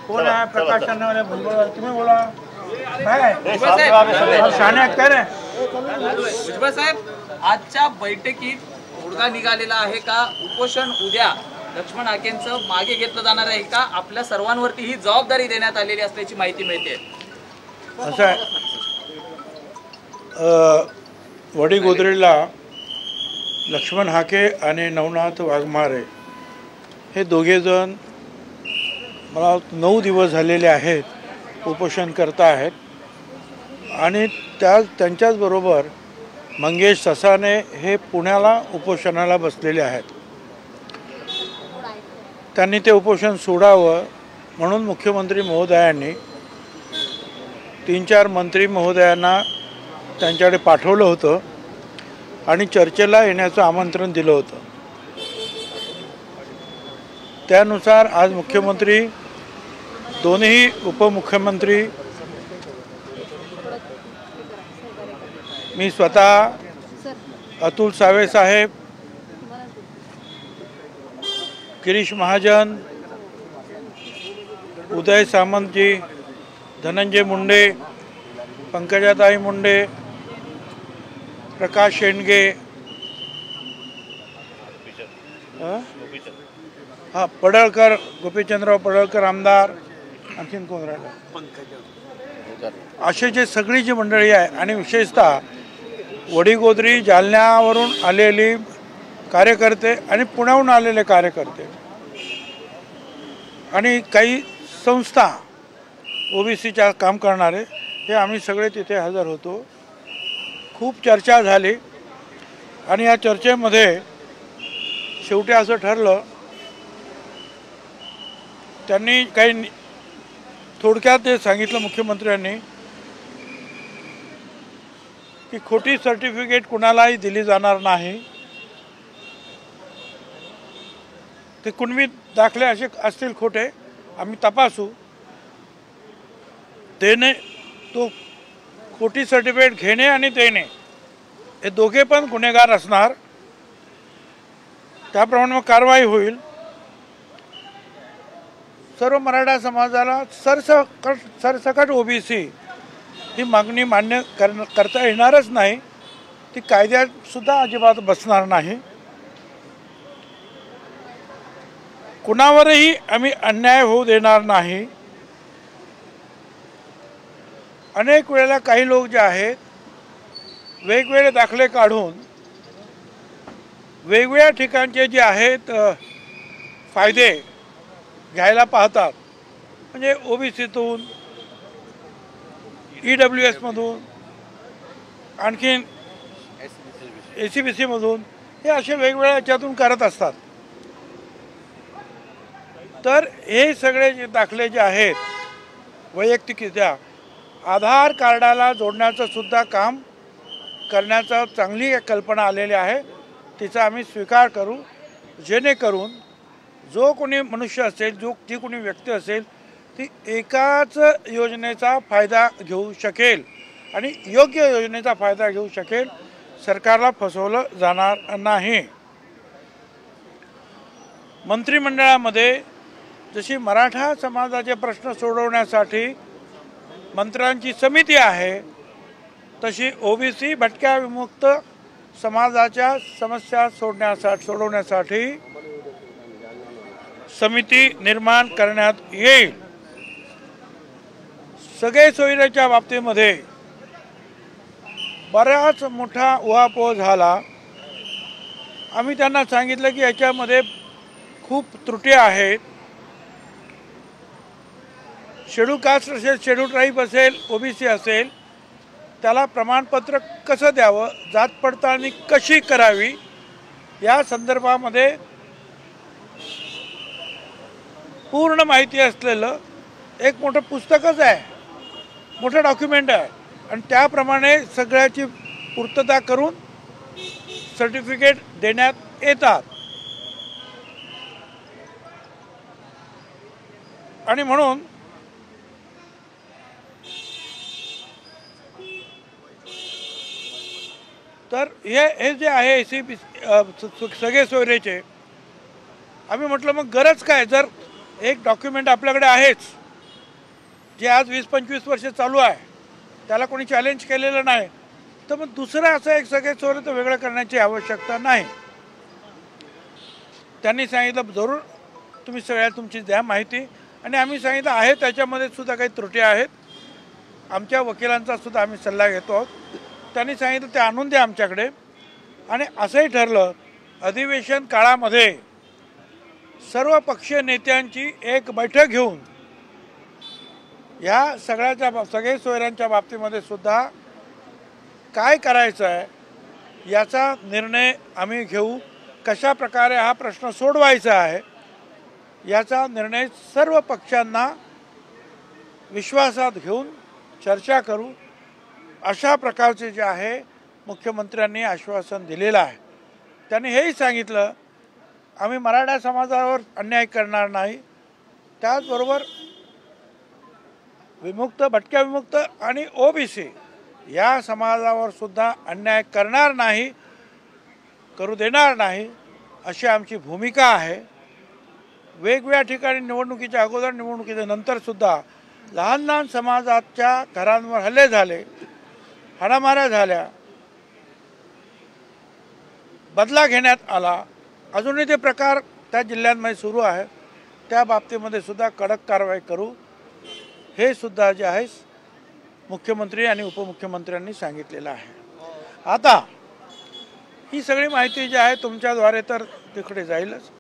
कौन है प्रकाश करने वाले तुम्हें बोला भुजबळ साहेब, आजच्या बैठकीत तोडगा निघालेला आहे का? उपोषण उद्या लक्ष्मण हाकेंचं मागे घेतलं जाणार आहे का? आपल्या सर्वांवरती ही जबाबदारी देण्यात आलेली असल्याची माहिती मिळते. असं आहे, वडीगोद्रीला लक्ष्मण हाके आणि नवनाथ वाघमारे हे दोघे जण मला 9 दिवस झालेले आहेत उपोषण करता आहेत. आणि त्यांच्याचबरोबर मंगेश ससाने हे पुण्याला उपोषणाला बसलेले आहेत. त्यांनी ते उपोषण सोडावं म्हणून मुख्यमंत्री महोदयांनी 3-4 मंत्री महोदयांना त्यांच्याकडे पाठवलं होतं आणि चर्चेला येण्याचं आमंत्रण दिलं होतं. त्यानुसार आज मुख्यमंत्री, दोन्ही उपमुख्यमंत्री, मी स्वतः, अतुल सावे साहेब, गिरीश महाजन, उदय सामंतजी, धनंजय मुंडे, पंकजाताई मुंडे, प्रकाश शेंडगे, पडळकर, गोपीचंद्रराव पडळकर आमदार, आणखीन कोण राहिलं, असे जे सगळी जी मंडळी आहे आणि विशेषतः वडीगोद्री, जालन्यावरून आलेली कार्यकर्ते आणि पुण्याहून आलेले कार्यकर्ते आणि काही संस्था ओबीसीच्या काम करणारे, हे आम्ही सगळे तिथे हजर होतो. खूप चर्चा झाली आणि या चर्चेमध्ये शेवटी असं ठरलं, त्यांनी काही थोडक्यात ते सांगितलं मुख्यमंत्र्यांनी की खोटी सर्टिफिकेट कुणालाही दिली जाणार नाही. ते कुणबी दाखले असे असतील खोटे, आम्ही तपासू. देणे, तो खोटी सर्टिफिकेट घेणे आणि देणे हे दोघे पण गुन्हेगार असणार. त्याप्रमाणे मग कारवाई होईल. सर्व मराठा समाजाला सरसकट ओबीसी ही मागणी मान्य करता येणारच नाही. ती कायद्यात सुद्धा अजिबात बसणार नाही. कुणावरही आम्ही अन्याय होऊ देणार नाही. अनेक वेळेला काही लोक जे आहेत वेगवेगळे दाखले काढून वेगवेगळ्या ठिकाणचे जे आहेत फायदे घ्यायला पाहतात. म्हणजे ओबीसीतून, EWS-मधून, आणखीन ACBC-मधून, हे असे वेगवेगळ्या याच्यातून करत असतात. तर हे सगळे जे दाखले जे आहेत वैयक्तिकरित्या आधार कार्डाला जोडण्याचं सुद्धा काम करण्याचा चांगली कल्पना आलेली आहे. तिचा आम्ही स्वीकार करू, जेणेकरून जो कोणी मनुष्य असेल, जी कोणी व्यक्ती असेल, ती एकाच योजनेचा फायदा घेऊ शकेल आणि योग्य योजनेचा फायदा घेऊ शकेल. सरकारला फसवलं जाणार नाही. मंत्रिमंडळामध्ये जशी मराठा समाजाचे प्रश्न सोडवण्यासाठी मंत्र्यांची समिती आहे, तशी ओबीसी भटक्या विमुक्त समाजाच्या समस्या सोडवण्यासाठी समिती निर्माण करण्यात येईल. सगळे सोयीच्या बाबतीमध्ये बराच मोठा उहापोह झाला. आम्ही त्यांना सांगितलं की याच्यामध्ये खूप त्रुटी आहेत. शेड्यूल कास्ट असेल, शेड्यूल ट्राईब असेल, ओबीसी असेल, त्याला प्रमाणपत्र कसं द्यावं, जात पडताळणी कशी करावी, या संदर्भामध्ये पूर्ण माहिती असलेलं एक मोठं पुस्तकच आहे. मोठं डॉक्युमेंट आहे आणि त्याप्रमाणे सगळ्याची पूर्तता करून सर्टिफिकेट देण्यात येतात. आणि म्हणून तर हे जे आहे ACP सगळे सोयरेचे आम्ही म्हटलं मग गरज काय, जर एक डॉक्युमेंट आपल्याकडे आहेच जे आज 20-25 वर्ष चालू आहे, त्याला कोणी चॅलेंज केलेलं नाही, तर मग दुसरं असं एक सगळे सोयरे तर वेगळं करण्याची आवश्यकता नाही. त्यांनी सांगितलं जरूर तुम्ही सगळ्या तुमची द्या माहिती, आणि आम्ही सांगितलं आहे त्याच्यामध्ये सुद्धा काही त्रुटी आहेत, आमच्या वकिलांचा सुद्धा आम्ही सल्ला घेतो आहोत. त्यांनी सांगितलं ते आणून द्या आमच्याकडे. आणि असंही ठरलं अधिवेशन काळामध्ये सर्व पक्षीय नेत्यांची एक बैठक घेऊन या सगळे सोयऱ्यांच्या बाबतीमध्ये सुद्धा काय करायचं आहे याचा निर्णय आम्ही घेऊ, कशा प्रकारे हा प्रश्न सोडवायचा आहे याचा निर्णय सर्व पक्षांना विश्वासात घेऊन चर्चा करू, अशा प्रकारचे जे आहे मुख्यमंत्र्यांनी आश्वासन दिलेलं आहे. त्यांनी हेही सांगितलं आम्ही मराठा समाजावर अन्याय करणार नाही, त्याचबरोबर विमुक्त, भटक्या विमुक्त आणि OBC या समाजावर सुद्धा अन्याय करणार नाही, करू देणार नाही, अशी आमची भूमिका आहे. वेगवेगळ्या ठिकाणी निवडणुकीच्या अगोदर, निवडणुकीच्या नंतरसुद्धा लहान लहान समाजाच्या घरांवर हल्ले झाले, हाणामाऱ्या झाल्या, बदला घेण्यात आला, अजूनही ते प्रकार त्या जिल्ह्यांमध्ये सुरू आहे. त्या बाबतीमध्ये सुद्धा कडक कारवाई करू, हे सुद्धा जे आहे मुख्यमंत्री आणि उपमुख्यमंत्र्यांनी सांगितलेलं आहे. आता ही सगळी माहिती जी आहे तुमच्याद्वारे तर तिकडे जाईलच.